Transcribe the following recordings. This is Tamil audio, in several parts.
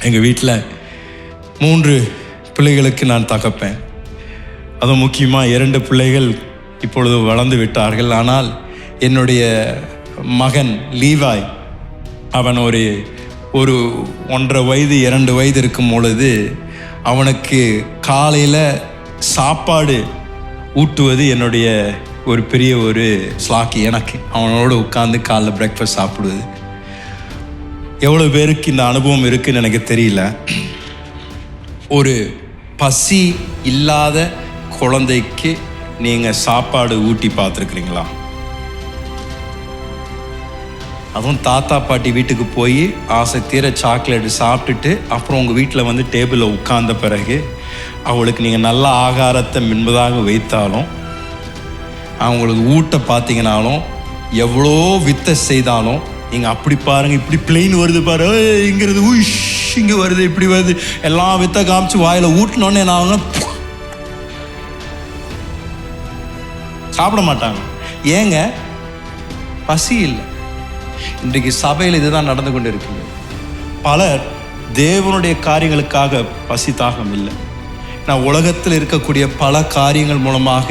எங்கள் வீட்டில் 3 பிள்ளைகளுக்கு நான் தகப்பேன். அதுவும் முக்கியமாக 2 பிள்ளைகள் இப்பொழுது வளர்ந்து விட்டார்கள். ஆனால் என்னுடைய மகன் லீவாய், அவன் ஒரு 1.5 வயது 2 வயது இருக்கும் பொழுது அவனுக்கு காலையில் சாப்பாடு ஊட்டுவது என்னுடைய ஒரு பெரிய ஒரு ஸ்லாக்கி. எனக்கு அவனோடு உட்காந்து காலைல பிரேக்ஃபாஸ்ட் சாப்பிடுவது. எவ்வளோ பேருக்கு இந்த அனுபவம் இருக்குதுன்னு எனக்கு தெரியல. ஒரு பசி இல்லாத குழந்தைக்கு நீங்கள் சாப்பாடு ஊட்டி பார்த்துருக்குறீங்களா? அதுவும் தாத்தா பாட்டி வீட்டுக்கு போய் ஆசை தீர சாக்லேட்டு சாப்பிட்டுட்டு அப்புறம் உங்கள் வீட்டில் வந்து டேபிளில் உட்கார்ந்த பிறகு அவளுக்கு நீங்கள் நல்ல ஆகாரத்தை முன்பதாக வைத்தாலும், அவங்களுக்கு ஊட்ட பார்த்தீங்கனாலும், எவ்வளோ வித்தை செய்தாலும், நீங்கள் அப்படி பாருங்கள், இப்படி பிளெயின் வருது பாரு, இங்கிறது உஷ் இங்கே வருது, இப்படி வருது, எல்லாம் வித்தை காமிச்சு வாயில் ஊட்டினோன்னே நான் சாப்பிட மாட்டாங்க. ஏங்க? பசி இல்லை. இன்றைக்கு சபையில் இதுதான் நடந்து கொண்டு இருக்குது. பலர் தேவனுடைய காரியங்களுக்காக பசி தாகம் இல்லை. நான் உலகத்தில் இருக்கக்கூடிய பல காரியங்கள் மூலமாக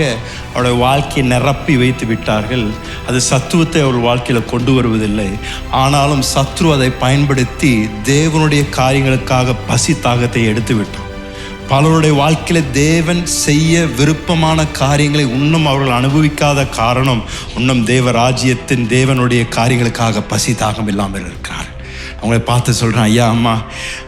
அவருடைய வாழ்க்கையை நிரப்பி வைத்து விட்டார்கள். அது சத்துவத்தை அவர் வாழ்க்கையில் கொண்டு வருவதில்லை. ஆனாலும் சத்ரு அதை பயன்படுத்தி தேவனுடைய காரியங்களுக்காக பசி தாகத்தை எடுத்து விட்டான். பலருடைய வாழ்க்கையில் தேவன் செய்ய விருப்பமான காரியங்களை இன்னும் அவர்கள் அனுபவிக்காத காரணம், இன்னும் தேவ ராஜ்யத்தின் தேவனுடைய காரியங்களுக்காக பசி தாகம் இல்லாமல் இருக்கிறார். அவங்களை பார்த்து சொல்கிறேன், ஐயா அம்மா,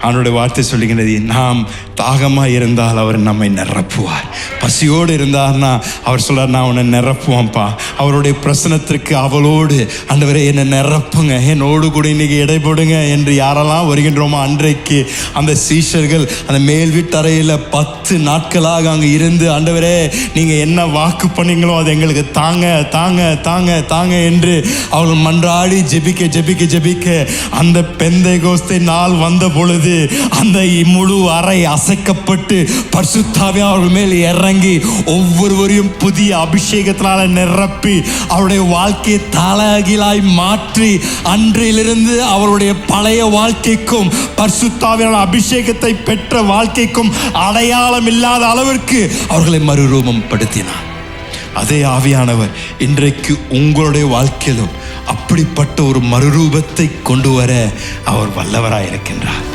அவனுடைய வார்த்தை சொல்லுகிறது, நாம் தாகமாக இருந்தால் அவர் நம்மை நிரப்புவார். பசியோடு இருந்தார்னா அவர் சொல்கிறார், நான் உன்னை நிரப்புவான்ப்பா. அவருடைய பிரசனத்திற்கு அவளோடு ஆண்டவரே என்னை நிரப்புங்க, என்னோடு கூட இன்றைக்கி இடைப்படுங்க என்று யாரெல்லாம் வருகின்றோமோ, அன்றைக்கு அந்த சீஷர்கள் அந்த மேல் வீட்டறையில் 10 நாட்களாக அங்கே இருந்து, ஆண்டவரே நீங்கள் என்ன வாக்கு பண்ணீங்களோ அது எங்களுக்கு தாங்க தாங்க தாங்க தாங்க என்று அவர்கள் மன்றாடி ஜெபிக்க ஜெபிக்க ஜெபிக்க அந்த பெந்தைகோஸ்தே நாள் வந்த பொழுது அந்த முழு அறை அசைக்கப்பட்டு பரிசுத்தாவியானவர் அவர்கள் மேல் இறங்கி ஒவ்வொருவரையும் புதிய அபிஷேகத்தினால நிரப்பி அவருடைய வாழ்க்கையை தலைகீழாய் மாற்றி அன்றிலிருந்து அவருடைய பழைய வாழ்க்கைக்கும் பரிசுத்தாவியான அபிஷேகத்தை பெற்ற வாழ்க்கைக்கும் அடையாளம் இல்லாத அளவிற்கு அவர்களை மறுரூபம் படுத்தினார். அதே ஆவியானவர் இன்றைக்கு உங்களுடைய வாழ்க்கையிலும் அப்படிப்பட்ட ஒரு மறுரூபத்தை கொண்டு வர அவர் வல்லவராய் இருக்கின்றார்.